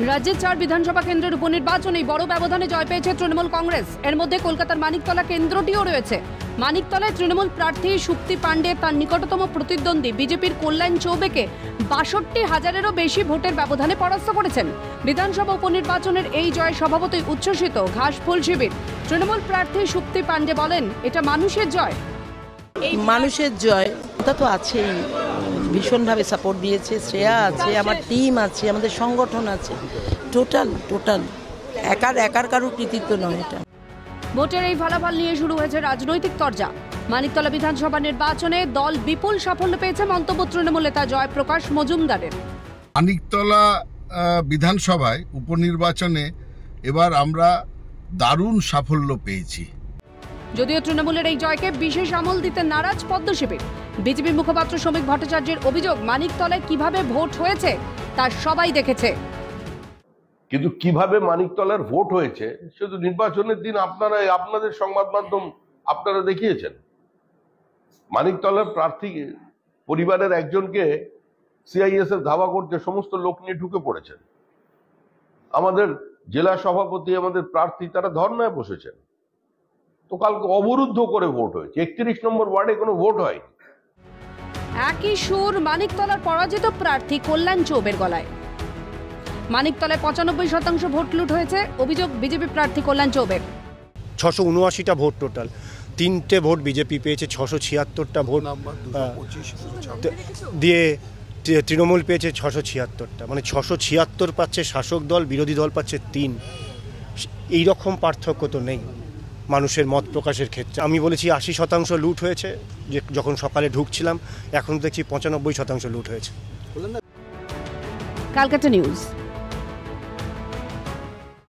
রাজ্যের 4 বিধানসভা কেন্দ্রের উপনির্বাচনে বড় ব্যবধানে জয় পেয়েছে তৃণমূল কংগ্রেস। এর মধ্যে কলকাতার মানিকতলা কেন্দ্রটিও রয়েছে। মানিকতলায় তৃণমূল প্রার্থী সুপ্তি পাণ্ডে তার নিকটতম প্রতিদ্বন্দ্বী বিজেপির কল্যাণ চৌবেকে ৬২,০০০-এরও বেশি ভোটের ব্যবধানে পরাস্ত করেছেন। বিধানসভা উপনির্বাচনের এই জয় স্বভাবতই উচ্ছ্বসিত ঘাসফুল শিবির। তৃণমূল প্রার্থী সুপ্তি পাণ্ডে বলেন, এটা মানুষের জয়। মানুষের জয়, তা তো আছেই। ভীষণভাবে সাপোর্ট দিয়েছে, শ্রেয়া আছে, আমার টিম আছে, আমাদের সংগঠন আছে, টোটাল একার কারোর কৃতিত্ব নয় এটা। ভোটের এই ফলাফল নিয়ে শুরু হয়েছে রাজনৈতিক তরজা। মানিকতলা বিধানসভা নির্বাচনে দল বিপুল সাফল্য পেয়েছে মন্তব্য তৃণমূল নেতা জয়প্রকাশ মজুমদারের। মানিকতলা বিধানসভায় উপনির্বাচনে এবার আমরা দারুণ সাফল্য পেয়েছি। যদিও তৃণমূলের এই জয়কে বিশেষ আমল দিতে নারাজ পদ্মশিবির। বিজেপি মুখপাত্র শ্রমিক ভট্টাচার্যের অভিযোগ, মানিকতলায় কিভাবে ভোট হয়েছে তা সবাই দেখেছে। কিন্তু কিভাবে মানিকতলার ভোট হয়েছে শুধু নির্বাচনের দিন আপনাদের সংবাদ মাধ্যম আপনারা দেখিয়েছেন। মানিকতলার প্রার্থী পরিবারের একজনকে সিআইএসএফ ধাওয়া করতে সমস্ত লোক নিয়ে ঢুকে পড়েছেন। আমাদের জেলা সভাপতি, আমাদের প্রার্থী তারা ধর্নায় বসেছেন। তো কালকে অবরুদ্ধ করে ভোট হয়েছে। 31 নম্বর ওয়ার্ডে কোনো ভোট হয়। একই সুর মানিকতলার পরাজিত প্রার্থী কল্যাণ চৌবের গলায়। মানিকতলায় 95% ভোট লুট হয়েছে, অভিযোগ বিজেপি প্রার্থী কল্যাণ চৌবের। 679টা ভোট টোটাল, 3টে ভোট বিজেপি পেয়েছে, 676টা ভোট দিয়ে তৃণমূল পেয়েছে 676টা, মানে 676 পাচ্ছে শাসক দল, বিরোধী দল পাচ্ছে 3। এইরকম পার্থক্য তো নেই মানুষের মত প্রকাশের ক্ষেত্রে। আমি বলেছি 80% লুট হয়েছে যে যখন সকালে ঢুকছিলাম, এখন দেখছি 95% লুট হয়েছে। ক্যালকাটা নিউজ।